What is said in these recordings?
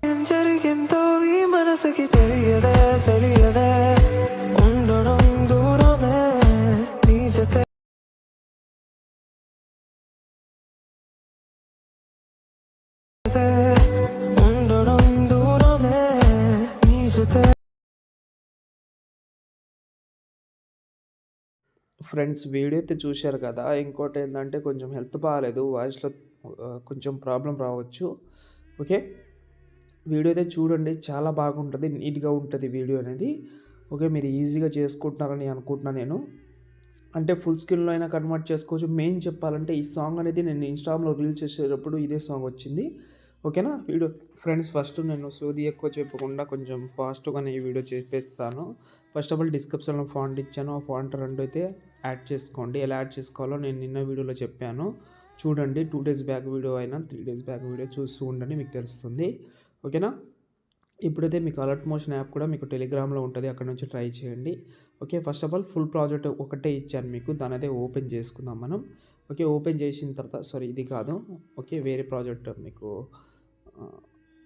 ఏం జరిగిందో ఈ మనసుకి తెలియదే తెలియదే ఉండడం దూరమే నీ జతే ఉండడం దూరమే నీ జతే. ఫ్రెండ్స్ వీడియో అయితే చూశారు కదా. ఇంకోటి ఏంటంటే కొంచెం హెల్త్ బాగాలేదు, వాయిస్లో కొంచెం ప్రాబ్లం రావచ్చు. ఓకే, వీడియో అయితే చూడండి, చాలా బాగుంటుంది, నీట్గా ఉంటుంది వీడియో అనేది. ఓకే, మీరు ఈజీగా చేసుకుంటున్నారని అనుకుంటున్నాను నేను. అంటే ఫుల్ స్క్రీన్లో అయినా కన్వర్ట్ చేసుకోవచ్చు. మెయిన్ చెప్పాలంటే ఈ సాంగ్ అనేది నేను ఇన్స్టాగ్రామ్లో రీల్స్ చేసేటప్పుడు ఇదే సాంగ్ వచ్చింది. ఓకేనా వీడియో ఫ్రెండ్స్, ఫస్ట్ నేను సోది ఎక్కువ చెప్పకుండా కొంచెం ఫాస్ట్గానే ఈ వీడియో చేసేస్తాను. ఫస్ట్ ఆఫ్ ఆల్ డిస్క్రిప్షన్లో ఫాంట్ ఇచ్చాను, ఆ ఫాంట్ రెండు అయితే యాడ్ చేసుకోండి. ఎలా యాడ్ చేసుకోవాలో నేను నిన్న వీడియోలో చెప్పాను, చూడండి. 2 days బ్యాక్ వీడియో అయినా 3 days బ్యాక్ వీడియో చూస్తూ ఉండండి, మీకు తెలుస్తుంది. ఓకేనా, ఇప్పుడైతే మీకు అలర్ట్ మోషన్ యాప్ కూడా మీకు టెలిగ్రామ్లో ఉంటుంది, అక్కడ నుంచి ట్రై చేయండి. Okay, first of all full project ఒకటే ఇచ్చాను మీకు, దాని అయితే ఓపెన్ చేసుకుందాం మనం. ఓకే, ఓపెన్ చేసిన తర్వాత సారీ ఇది కాదు, ఓకే వేరే ప్రాజెక్ట్ మీకు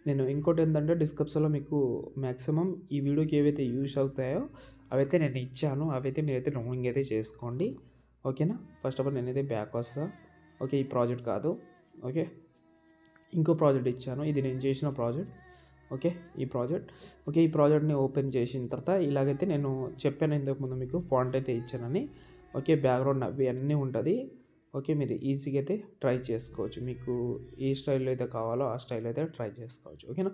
నేను ఇంకోటి ఏంటంటే డిస్క్రిప్షన్లో మీకు మ్యాక్సిమం ఈ వీడియోకి ఏవైతే యూజ్ అవుతాయో అవైతే నేను ఇచ్చాను, అవైతే మీరైతే డౌన్లోడింగ్ అయితే చేసుకోండి. ఓకేనా, ఫస్ట్ ఆఫ్ ఆల్ నేనైతే బ్యాక్ వస్తా. ఓకే, ఈ ప్రాజెక్ట్ కాదు, ఓకే ఇంకో ప్రాజెక్ట్ ఇచ్చాను, ఇది నేను చేసిన ప్రాజెక్ట్. ఓకే, ఈ ప్రాజెక్ట్. ఓకే, ఈ ప్రాజెక్ట్ని ఓపెన్ చేసిన తర్వాత ఇలాగైతే నేను చెప్పాను ఇంతకుముందు మీకు ఫాంట్ అయితే ఇచ్చానని. ఓకే, బ్యాక్గ్రౌండ్ అవి అన్నీ ఉంటుంది. ఓకే, మీరు ఈజీగా అయితే ట్రై చేసుకోవచ్చు, మీకు ఏ స్టైల్లో అయితే కావాలో ఆ స్టైల్ అయితే ట్రై చేసుకోవచ్చు. ఓకేనా,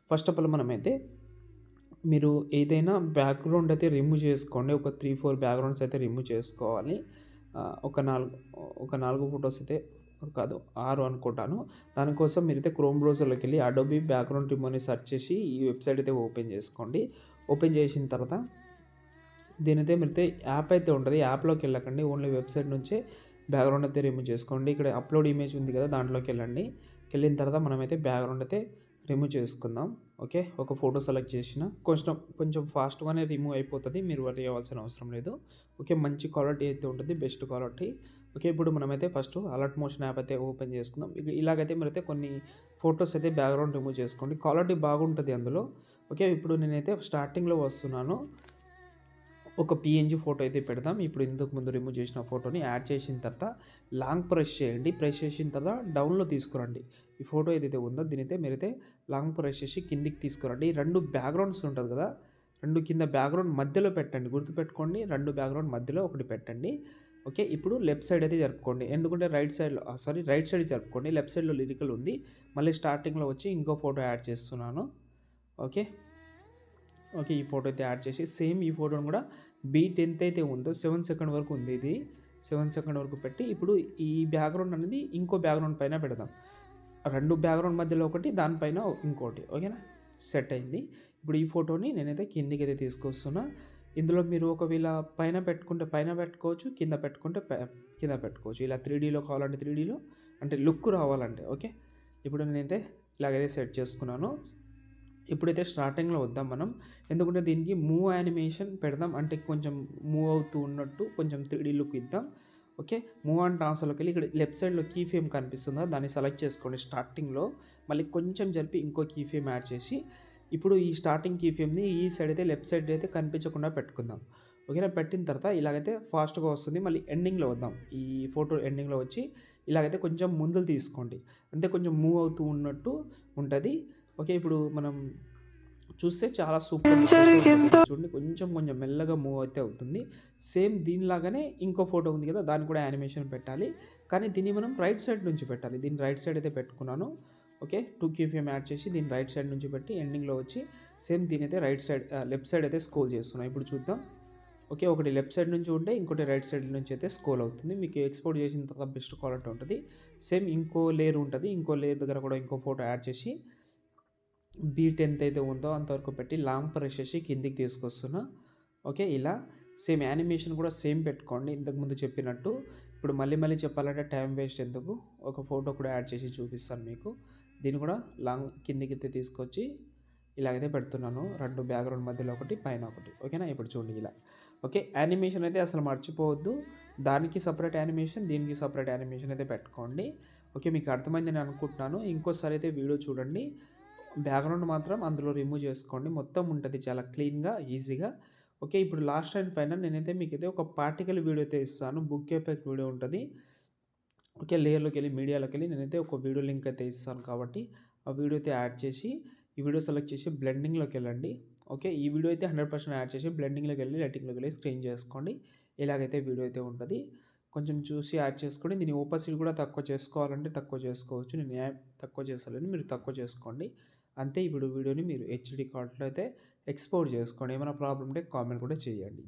ఫస్ట్ ఆఫ్ ఆల్ మనమైతే మీరు ఏదైనా బ్యాక్గ్రౌండ్ అయితే రిమూవ్ చేసుకోండి. ఒక 3-4 బ్యాక్గ్రౌండ్స్ అయితే రిమూవ్ చేసుకోవాలి. ఒక 4 ఫొటోస్ అయితే కాదు 6 అనుకుంటాను. దానికోసం మీరైతే క్రోమ్ బ్రౌజర్లోకి వెళ్ళి అడోబీ బ్యాక్గ్రౌండ్ రిమూవ్ అని సెర్చ్ చేసి ఈ వెబ్సైట్ అయితే ఓపెన్ చేసుకోండి. ఓపెన్ చేసిన తర్వాత దీనైతే మీరైతే యాప్ అయితే ఉంటుంది, యాప్లోకి వెళ్ళకండి, ఓన్లీ వెబ్సైట్ నుంచే బ్యాక్గ్రౌండ్ అయితే రిమూవ్ చేసుకోండి. ఇక్కడ అప్లోడ్ ఇమేజ్ ఉంది కదా, దాంట్లోకి వెళ్ళండి. వెళ్ళిన తర్వాత మనమైతే బ్యాక్గ్రౌండ్ అయితే రిమూవ్ చేసుకుందాం. ఓకే, ఒక ఫోటో సెలెక్ట్ చేసిన కొంచెం ఫాస్ట్గానే రిమూవ్ అయిపోతుంది, మీరు వరీ అవ్వాల్సిన అవసరం లేదు. ఓకే, మంచి క్వాలిటీ అయితే ఉంటుంది, బెస్ట్ క్వాలిటీ. ఓకే, ఇప్పుడు మనమైతే ఫస్ట్ అలర్ట్ మోషన్ యాప్ అయితే ఓపెన్ చేసుకుందాం. ఇలాగైతే మీరైతే కొన్ని ఫొటోస్ అయితే బ్యాక్గ్రౌండ్ రిమూవ్ చేసుకోండి, క్వాలిటీ బాగుంటుంది అందులో. ఓకే, ఇప్పుడు నేనైతే స్టార్టింగ్లో వస్తున్నాను, ఒక పిఎన్జీ ఫోటో అయితే పెడదాం. ఇప్పుడు ఇంతకు ముందు రిమూవ్ చేసిన ఫోటోని యాడ్ చేసిన తర్వాత లాంగ్ ప్రెస్ చేయండి. ప్రెస్ చేసిన తర్వాత డౌన్లో తీసుకురండి. ఈ ఫోటో ఏదైతే ఉందో దీనైతే మీరైతే లాంగ్ ప్రెస్ చేసి కిందికి తీసుకురండి. 2 బ్యాక్గ్రౌండ్స్ ఉంటుంది కదా, 2 కింద బ్యాక్గ్రౌండ్ మధ్యలో పెట్టండి, గుర్తుపెట్టుకోండి. 2 బ్యాక్గ్రౌండ్ మధ్యలో ఒకటి పెట్టండి. ఓకే, ఇప్పుడు లెఫ్ట్ సైడ్ అయితే జరుపుకోండి, ఎందుకంటే రైట్ సైడ్ జరుపుకోండి. లెఫ్ట్ సైడ్లో లిరికల్ ఉంది, మళ్ళీ స్టార్టింగ్లో వచ్చి ఇంకో ఫోటో యాడ్ చేస్తున్నాను. ఓకే, ఈ ఫోటో అయితే యాడ్ చేసి సేమ్ ఈ ఫోటోని కూడా B10 అయితే ఉందో 7 సెకండ్ వరకు ఉంది, ఇది 7 సెకండ్ వరకు పెట్టి ఇప్పుడు ఈ బ్యాక్గ్రౌండ్ అనేది ఇంకో బ్యాక్గ్రౌండ్ పైన పెడదాం. 2 బ్యాక్గ్రౌండ్ మధ్యలో ఒకటి, దానిపైన ఇంకోటి. ఓకేనా, సెట్ అయింది. ఇప్పుడు ఈ ఫోటోని నేనైతే కిందికి అయితే తీసుకొస్తున్నా. ఇందులో మీరు ఒకవేళ పైన పెట్టుకుంటే పైన పెట్టుకోవచ్చు, కింద పెట్టుకుంటే కింద పెట్టుకోవచ్చు. ఇలా 3Dలో కావాలంటే 3Dలో, అంటే లుక్ రావాలంటే. ఓకే, ఇప్పుడు నేనైతే ఇలాగైతే సెట్ చేసుకున్నాను. ఇప్పుడైతే స్టార్టింగ్లో వద్దాం మనం, ఎందుకంటే దీనికి మూవ్ యానిమేషన్ పెడదాం, అంటే కొంచెం మూవ్ అవుతూ ఉన్నట్టు కొంచెం 3D లుక్ ఇద్దాం. ఓకే, మూవ్ అండ్ ట్రాన్స్ఫర్లోకి వెళ్ళి ఇక్కడ లెఫ్ట్ సైడ్లో కీ ఫ్రేమ్ కనిపిస్తుందా, దాన్ని సెలెక్ట్ చేసుకోండి స్టార్టింగ్లో. మళ్ళీ కొంచెం జరిపి ఇంకో కీ ఫ్రేమ్ యాడ్ చేసి ఇప్పుడు ఈ స్టార్టింగ్ కీ ఫ్రేమ్ని ఈ సైడ్ అయితే లెఫ్ట్ సైడ్ అయితే కనిపించకుండా పెట్టుకుందాం. ఓకేనా, పెట్టిన తర్వాత ఇలాగైతే ఫాస్ట్గా వస్తుంది. మళ్ళీ ఎండింగ్లో వద్దాం, ఈ ఫోటో ఎండింగ్లో వచ్చి ఇలాగైతే కొంచెం ముందులు తీసుకోండి, అంటే కొంచెం మూవ్ అవుతూ ఉన్నట్టు ఉంటుంది. ఓకే, ఇప్పుడు మనం చూస్తే చాలా సూపర్ చూడండి, కొంచెం మెల్లగా మూవ్ అయితే అవుతుంది. సేమ్ దీనిలాగానే ఇంకో ఫోటో ఉంది కదా, దాన్ని కూడా యానిమేషన్ పెట్టాలి, కానీ దీన్ని మనం రైట్ సైడ్ నుంచి పెట్టాలి. దీన్ని రైట్ సైడ్ అయితే పెట్టుకున్నాను. ఓకే, 2 కీ ఫ్రేమ్ యాడ్ చేసి దీన్ని రైట్ సైడ్ నుంచి పెట్టి ఎండింగ్లో వచ్చి సేమ్ దీని అయితే లెఫ్ట్ సైడ్ అయితే స్క్రోల్ చేస్తున్నాం. ఇప్పుడు చూద్దాం. ఓకే, ఒకటి లెఫ్ట్ సైడ్ నుంచి ఉంటే ఇంకోటి రైట్ సైడ్ నుంచి అయితే స్క్రోల్ అవుతుంది. మీకు ఎక్స్పోర్ట్ చేసిన తర్వాత బెస్ట్ క్వాలిటీ ఉంటుంది. సేమ్ ఇంకో లేయర్ ఉంటుంది, ఇంకో లేయర్ దగ్గర కూడా ఇంకో ఫోటో యాడ్ చేసి B10 అయితే ఉందో అంతవరకు పెట్టి లాంగ్ ప్రెస్ చేసి కిందికి తీసుకొస్తున్నా. ఓకే, ఇలా సేమ్ యానిమేషన్ కూడా సేమ్ పెట్టుకోండి ఇంతకుముందు చెప్పినట్టు. ఇప్పుడు మళ్ళీ చెప్పాలంటే టైం వేస్ట్ ఎందుకు, ఒక ఫోటో కూడా యాడ్ చేసి చూపిస్తాను మీకు. దీన్ని కూడా లాంగ్ కిందికి అయితే తీసుకొచ్చి ఇలాగైతే పెడుతున్నాను, 2 బ్యాక్గ్రౌండ్ మధ్యలో ఒకటి, పైన ఒకటి. ఓకేనా, ఇప్పుడు చూడండి ఇలా. ఓకే, యానిమేషన్ అయితే అసలు మర్చిపోవద్దు, దానికి సపరేట్ యానిమేషన్, దీనికి సపరేట్ యానిమేషన్ అయితే పెట్టుకోండి. ఓకే, మీకు అర్థమైంది నేను అనుకుంటున్నాను. ఇంకోసారి అయితే వీడియో చూడండి. బ్యాక్‌గ్రౌండ్ మాత్రం అందులో రిమూవ్ చేసుకోండి. మొత్తం ఉంటది చాలా క్లీన్‌గా, ఈజీగా. ఓకే. ఇప్పుడు లాస్ట్ అండ్ ఫైనల్ నేనైతే మీకైతే ఒక పార్టికల్ వీడియో అయితే ఇస్తాను. బుక్ ఎఫెక్ట్ వీడియో ఉంటది. ఓకే. లేయర్‌లోకెళ్ళి మీడియాలోకెళ్ళి నేనైతే ఒక వీడియో లింక్ అయితే ఇస్తాను కాబట్టి, ఆ వీడియో అయితే యాడ్ చేసి, ఈ వీడియో సెలెక్ట్ చేసి బ్లెండింగ్‌లోకెళ్ళండి. ఓకే. ఈ వీడియో అయితే 100% యాడ్ చేసి బ్లెండింగ్‌లోకెళ్ళి, లైటింగ్‌లోకెళ్ళి స్క్రీన్ చేసుకోండి. ఇలాగైతే వీడియో అయితే ఉంటది. కొంచెం చూసి యాడ్ చేసుకోండి. దీని ఓపాసిటీ కూడా తక్కువ చేసుకోవాలంటే తక్కువ చేసుకోవచ్చు. నేను తక్కువ చేస్తలేను. మీరు తక్కువ చేసుకోండి. అంతే. ఇప్పుడు వీడియోని మీరు హెచ్‌డీ క్వాలిటీలో అయితే ఎక్స్‌పోర్ట్ చేసుకోండి. ఏమైనా ప్రాబ్లమ్ ఉంటే కామెంట్ కూడా చేయండి.